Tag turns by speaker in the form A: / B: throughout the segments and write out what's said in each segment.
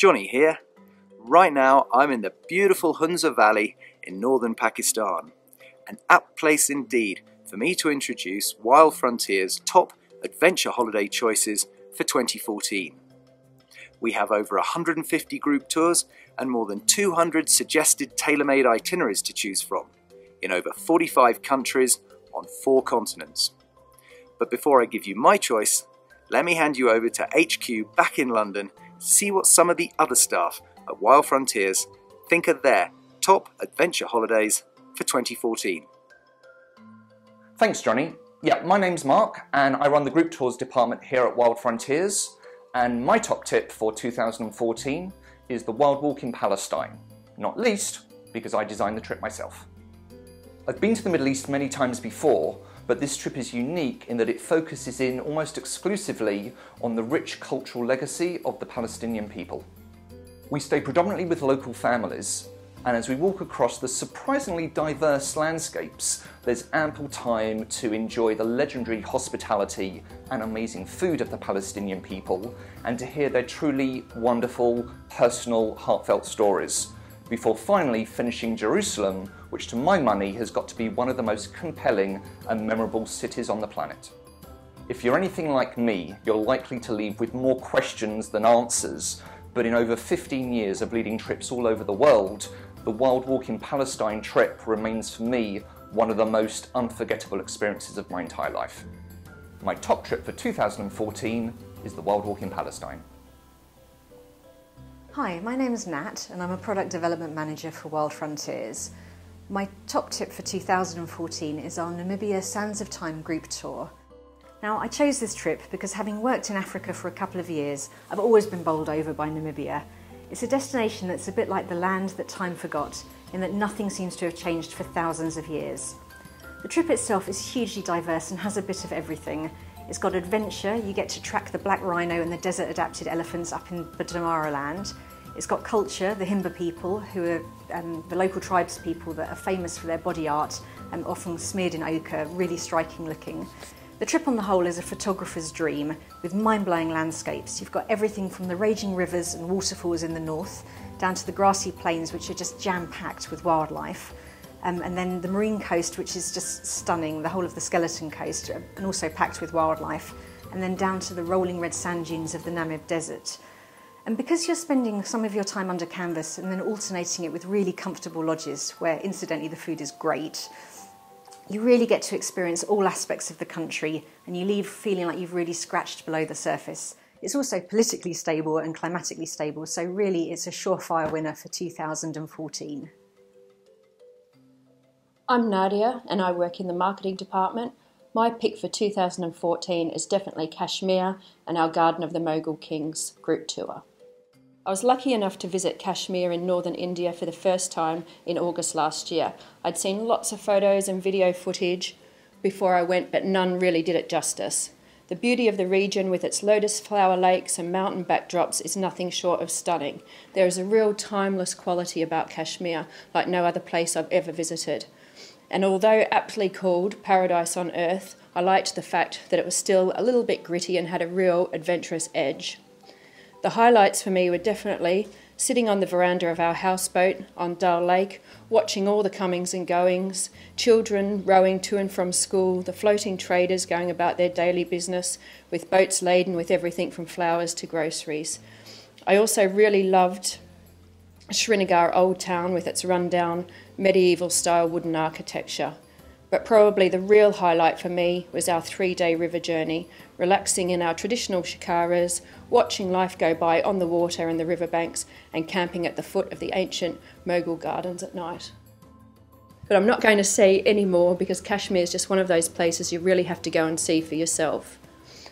A: Johnny here. Right now I'm in the beautiful Hunza Valley in northern Pakistan. An apt place indeed for me to introduce Wild Frontier's top adventure holiday choices for 2014. We have over 150 group tours and more than 200 suggested tailor-made itineraries to choose from in over 45 countries on 4 continents. But before I give you my choice, let me hand you over to HQ back in London to see what some of the other staff at Wild Frontiers think are their top adventure holidays for 2014.
B: Thanks, Johnny. Yeah, my name's Mark and I run the group tours department here at Wild Frontiers, and my top tip for 2014 is the Wild Walk in Palestine, not least because I designed the trip myself. I've been to the Middle East many times before, but this trip is unique in that it focuses in almost exclusively on the rich cultural legacy of the Palestinian people. We stay predominantly with local families, and as we walk across the surprisingly diverse landscapes, there's ample time to enjoy the legendary hospitality and amazing food of the Palestinian people, and to hear their truly wonderful, personal, heartfelt stories, before finally finishing Jerusalem, which to my money has got to be one of the most compelling and memorable cities on the planet. If you're anything like me, you're likely to leave with more questions than answers, but in over 15 years of leading trips all over the world, the Wild Walk in Palestine trip remains for me one of the most unforgettable experiences of my entire life. My top trip for 2014 is the Wild Walk in Palestine.
C: Hi, my name is Nat and I'm a Product Development Manager for Wild Frontiers. My top tip for 2014 is our Namibia Sands of Time group tour. Now, I chose this trip because having worked in Africa for a couple of years, I've always been bowled over by Namibia. It's a destination that's a bit like the land that time forgot, in that nothing seems to have changed for thousands of years. The trip itself is hugely diverse and has a bit of everything. It's got adventure, you get to track the black rhino and the desert-adapted elephants up in Badamara land. It's got culture, the Himba people, who are the local tribes people that are famous for their body art, often smeared in ochre, really striking looking. The trip on the whole is a photographer's dream, with mind-blowing landscapes. You've got everything from the raging rivers and waterfalls in the north, down to the grassy plains which are just jam-packed with wildlife. And then the marine coast, which is just stunning, the whole of the Skeleton Coast, and also packed with wildlife. And then down to the rolling red sand dunes of the Namib Desert. And because you're spending some of your time under canvas and then alternating it with really comfortable lodges, where incidentally the food is great, you really get to experience all aspects of the country and you leave feeling like you've really scratched below the surface. It's also politically stable and climatically stable, so really it's a surefire winner for 2014.
D: I'm Nadia and I work in the marketing department. My pick for 2014 is definitely Kashmir and our Garden of the Mogul Kings group tour. I was lucky enough to visit Kashmir in northern India for the first time in August last year. I'd seen lots of photos and video footage before I went, but none really did it justice. The beauty of the region with its lotus flower lakes and mountain backdrops is nothing short of stunning. There is a real timeless quality about Kashmir like no other place I've ever visited. And although aptly called Paradise on Earth, I liked the fact that it was still a little bit gritty and had a real adventurous edge. The highlights for me were definitely sitting on the veranda of our houseboat on Dal Lake, watching all the comings and goings, children rowing to and from school, the floating traders going about their daily business with boats laden with everything from flowers to groceries. I also really loved Srinagar Old Town with its rundown medieval-style wooden architecture. But probably the real highlight for me was our 3-day river journey, relaxing in our traditional shikaras, watching life go by on the water and the riverbanks, and camping at the foot of the ancient Mughal gardens at night. But I'm not going to say any more because Kashmir is just one of those places you really have to go and see for yourself.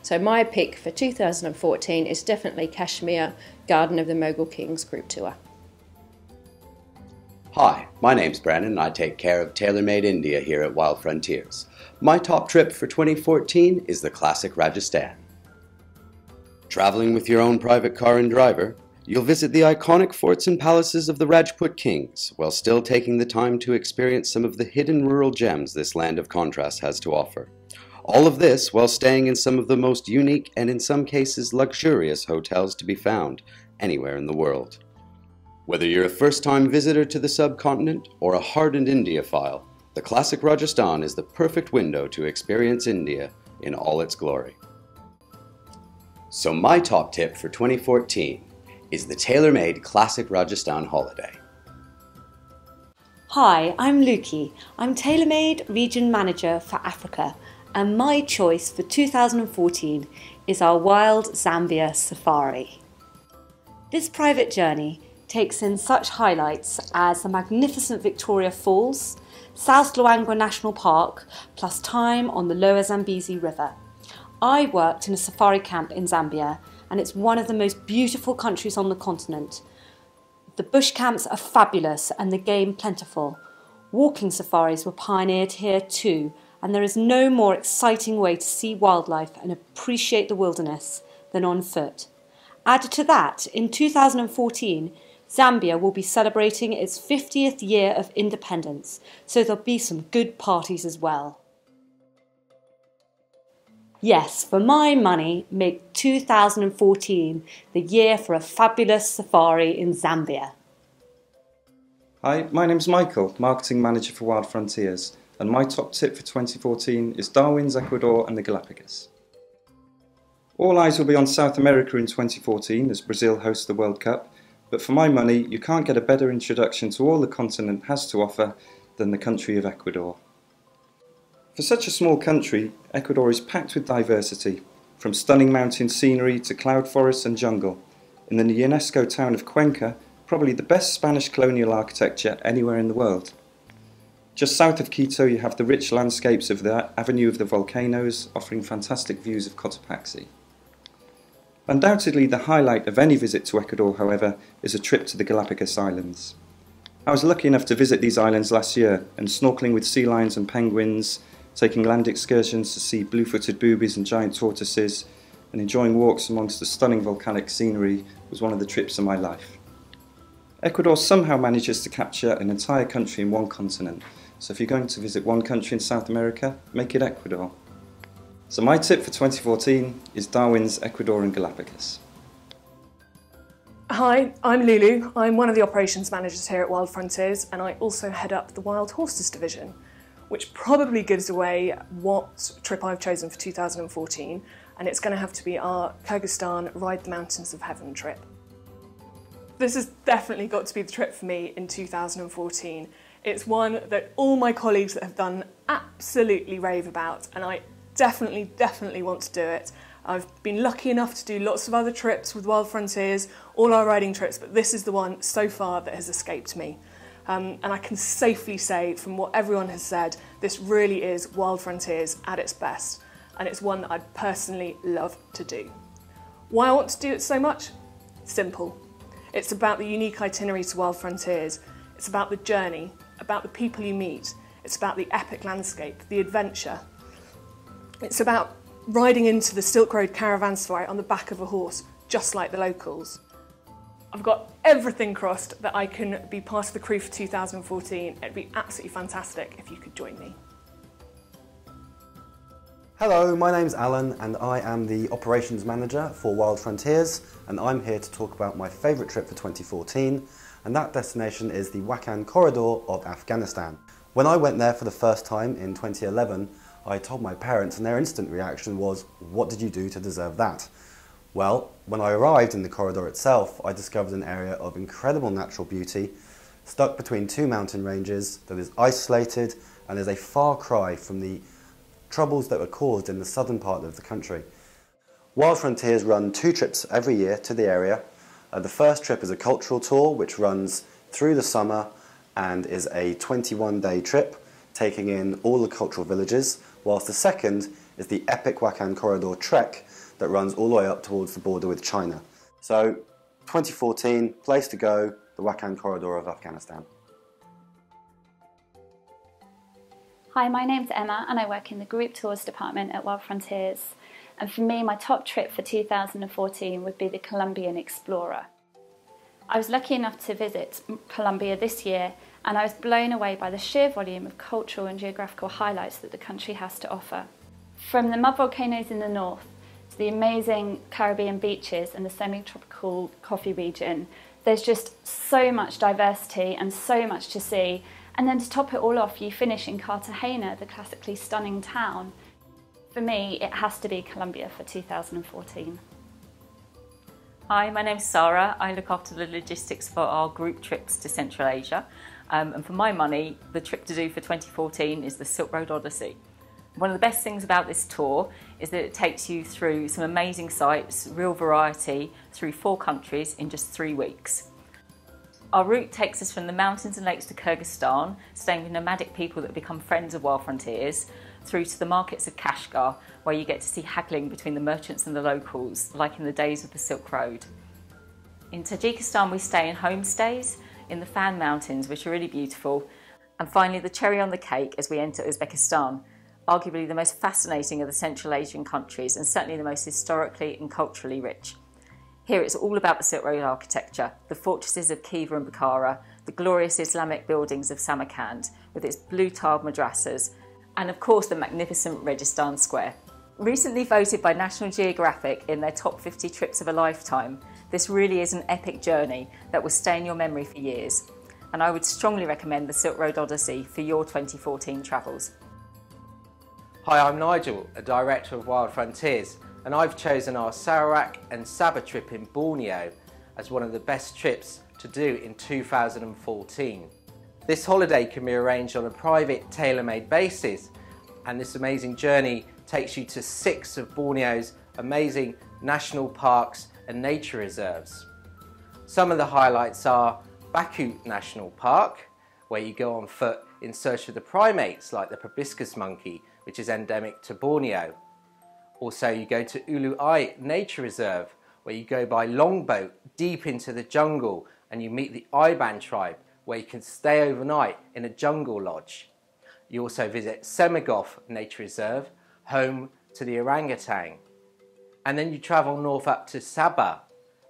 D: So my pick for 2014 is definitely Kashmir, Garden of the Mogul Kings group tour.
E: Hi, my name's Brandon and I take care of tailor-made India here at Wild Frontiers. My top trip for 2014 is the classic Rajasthan. Traveling with your own private car and driver, you'll visit the iconic forts and palaces of the Rajput kings, while still taking the time to experience some of the hidden rural gems this land of contrast has to offer. All of this while staying in some of the most unique and in some cases luxurious hotels to be found, anywhere in the world. Whether you're a first-time visitor to the subcontinent or a hardened India-phile, the classic Rajasthan is the perfect window to experience India in all its glory. So my top tip for 2014 is the tailor-made classic Rajasthan holiday.
F: Hi, I'm Luki. I'm tailor-made region manager for Africa, and my choice for 2014 is our wild Zambia safari. This private journey takes in such highlights as the magnificent Victoria Falls, South Luangwa National Park, plus time on the Lower Zambezi River. I worked in a safari camp in Zambia, and it's one of the most beautiful countries on the continent. The bush camps are fabulous and the game plentiful. Walking safaris were pioneered here too, and there is no more exciting way to see wildlife and appreciate the wilderness than on foot. Added to that, in 2014, Zambia will be celebrating its 50th year of independence, so there'll be some good parties as well. Yes, for my money, make 2014 the year for a fabulous safari in Zambia.
G: Hi, my name's Michael, Marketing Manager for Wild Frontiers, and my top tip for 2014 is Darwin's, Ecuador and the Galapagos. All eyes will be on South America in 2014 as Brazil hosts the World Cup, but for my money you can't get a better introduction to all the continent has to offer than the country of Ecuador. For such a small country, Ecuador is packed with diversity, from stunning mountain scenery to cloud forests and jungle. In the UNESCO town of Cuenca, probably the best Spanish colonial architecture anywhere in the world. Just south of Quito you have the rich landscapes of the Avenue of the Volcanoes, offering fantastic views of Cotopaxi. Undoubtedly the highlight of any visit to Ecuador, however, is a trip to the Galapagos Islands. I was lucky enough to visit these islands last year, and snorkeling with sea lions and penguins, taking land excursions to see blue-footed boobies and giant tortoises, and enjoying walks amongst the stunning volcanic scenery was one of the trips of my life. Ecuador somehow manages to capture an entire country in one continent, so if you're going to visit one country in South America, make it Ecuador. So my tip for 2014 is Darwin's, Ecuador and Galapagos.
H: Hi, I'm Lulu. I'm one of the operations managers here at Wild Frontiers, and I also head up the Wild Horses division, which probably gives away what trip I've chosen for 2014, and it's going to have to be our Kyrgyzstan Ride the Mountains of Heaven trip. This has definitely got to be the trip for me in 2014. It's one that all my colleagues that have done absolutely rave about, and I definitely want to do it. I've been lucky enough to do lots of other trips with Wild Frontiers, all our riding trips, but this is the one so far that has escaped me. And I can safely say, from what everyone has said, this really is Wild Frontiers at its best, and it's one that I'd personally love to do. Why I want to do it so much? Simple. It's about the unique itinerary to Wild Frontiers. It's about the journey, about the people you meet. It's about the epic landscape, the adventure. It's about riding into the Silk Road caravan safari on the back of a horse, just like the locals. I've got everything crossed that I can be part of the crew for 2014. It'd be absolutely fantastic if you could join me.
I: Hello, my name's Alan and I am the Operations Manager for Wild Frontiers, and I'm here to talk about my favourite trip for 2014, and that destination is the Wakhan Corridor of Afghanistan. When I went there for the first time in 2011, I told my parents and their instant reaction was, "What did you do to deserve that?" Well, when I arrived in the corridor itself, I discovered an area of incredible natural beauty, stuck between two mountain ranges, that is isolated and is a far cry from the troubles that were caused in the southern part of the country. Wild Frontiers run 2 trips every year to the area. The first trip is a cultural tour which runs through the summer and is a 21-day trip, taking in all the cultural villages, whilst the second is the epic Wakhan Corridor trek that runs all the way up towards the border with China. So 2014, place to go, the Wakhan Corridor of Afghanistan.
J: Hi, my name's Emma and I work in the Group Tours department at Wild Frontiers. And for me, my top trip for 2014 would be the Colombian Explorer. I was lucky enough to visit Colombia this year, and I was blown away by the sheer volume of cultural and geographical highlights that the country has to offer. From the mud volcanoes in the north to the amazing Caribbean beaches and the semi-tropical coffee region. There's just so much diversity and so much to see. And then to top it all off, you finish in Cartagena, the classically stunning town. For me, it has to be Colombia for 2014.
K: Hi, my name's Sarah. I look after the logistics for our group trips to Central Asia. And for my money, the trip to do for 2014 is the Silk Road Odyssey. One of the best things about this tour is that it takes you through some amazing sites, real variety, through 4 countries in just 3 weeks. Our route takes us from the mountains and lakes to Kyrgyzstan, staying with nomadic people that become friends of Wild Frontiers, through to the markets of Kashgar, where you get to see haggling between the merchants and the locals, like in the days of the Silk Road. In Tajikistan, we stay in homestays in the Fan Mountains, which are really beautiful. And finally, the cherry on the cake as we enter Uzbekistan, arguably the most fascinating of the Central Asian countries and certainly the most historically and culturally rich. Here it's all about the Silk Road architecture, the fortresses of Khiva and Bukhara, the glorious Islamic buildings of Samarkand with its blue-tiled madrasas, and of course the magnificent Registan Square. Recently voted by National Geographic in their top 50 trips of a lifetime, this really is an epic journey that will stay in your memory for years. And I would strongly recommend the Silk Road Odyssey for your 2014 travels.
L: Hi, I'm Nigel, a director of Wild Frontiers, and I've chosen our Sarawak and Sabah trip in Borneo as one of the best trips to do in 2014. This holiday can be arranged on a private tailor-made basis, and this amazing journey takes you to 6 of Borneo's amazing national parks and nature reserves. Some of the highlights are Baku National Park, where you go on foot in search of the primates like the proboscis monkey, which is endemic to Borneo. Also, you go to Ulu Ai Nature Reserve, where you go by longboat deep into the jungle and you meet the Iban tribe, where you can stay overnight in a jungle lodge. You also visit Semegof Nature Reserve, home to the orangutan. And then you travel north up to Sabah,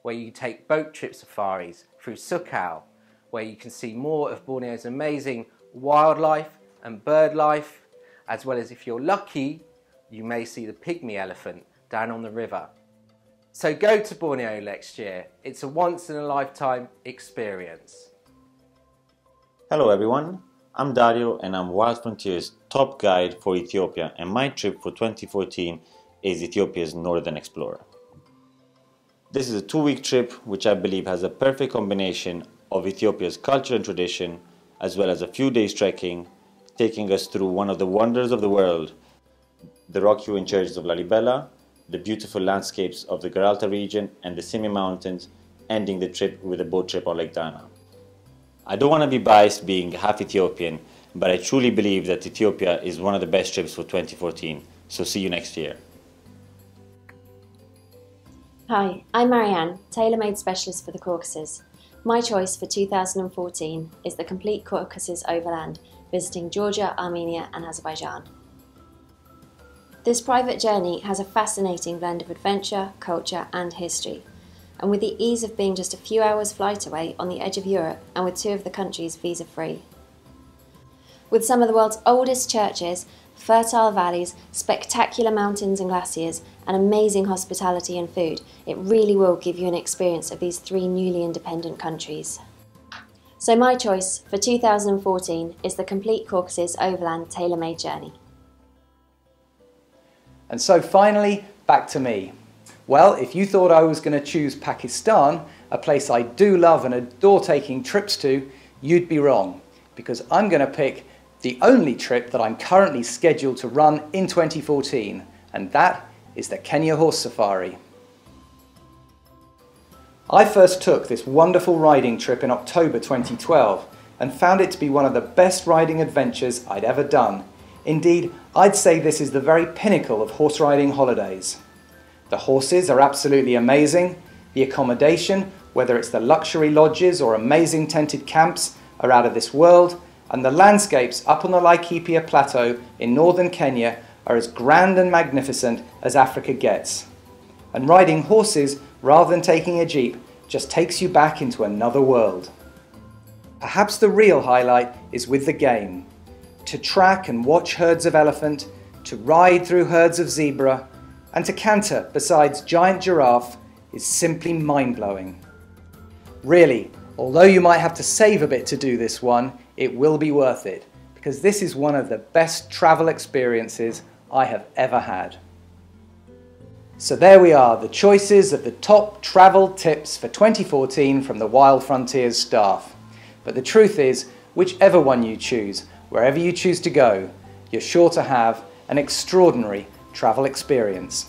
L: where you take boat trip safaris through Sukau, where you can see more of Borneo's amazing wildlife and bird life, as well as, if you're lucky, you may see the pygmy elephant down on the river. So go to Borneo next year. It's a once-in-a-lifetime experience.
M: Hello everyone, I'm Dario and I'm Wild Frontiers top guide for Ethiopia, and my trip for 2014 is Ethiopia's Northern Explorer. This is a 2-week trip which I believe has a perfect combination of Ethiopia's culture and tradition, as well as a few days trekking, taking us through one of the wonders of the world, the rock-hewn churches of Lalibela, the beautiful landscapes of the Garalta region and the Simi Mountains, ending the trip with a boat trip on Lake Dana. I don't want to be biased being half Ethiopian, but I truly believe that Ethiopia is one of the best trips for 2014, so see you next year.
N: Hi, I'm Marianne, tailor-made specialist for the Caucasus. My choice for 2014 is the complete Caucasus overland, visiting Georgia, Armenia and Azerbaijan. This private journey has a fascinating blend of adventure, culture and history, and with the ease of being just a few hours flight away on the edge of Europe and with 2 of the countries visa-free. With some of the world's oldest churches, fertile valleys, spectacular mountains and glaciers, and amazing hospitality and food, it really will give you an experience of these 3 newly independent countries. So my choice for 2014 is the complete Caucasus overland tailor-made journey.
A: And so finally, back to me. Well, if you thought I was going to choose Pakistan, a place I do love and adore taking trips to, you'd be wrong, because I'm going to pick the only trip that I'm currently scheduled to run in 2014, and that is the Kenya Horse Safari. I first took this wonderful riding trip in October 2012 and found it to be one of the best riding adventures I'd ever done. Indeed, I'd say this is the very pinnacle of horse riding holidays. The horses are absolutely amazing, the accommodation, whether it's the luxury lodges or amazing tented camps, are out of this world, and the landscapes up on the Laikipia Plateau in northern Kenya are as grand and magnificent as Africa gets. And riding horses, rather than taking a jeep, just takes you back into another world. Perhaps the real highlight is with the game. To track and watch herds of elephant, to ride through herds of zebra, And to canter besides giant giraffe is simply mind-blowing. Really, although you might have to save a bit to do this one, it will be worth it, because this is one of the best travel experiences I have ever had. So there we are, the choices of the top travel tips for 2014 from the Wild Frontiers staff. But the truth is, whichever one you choose, wherever you choose to go, you're sure to have an extraordinary travel experience.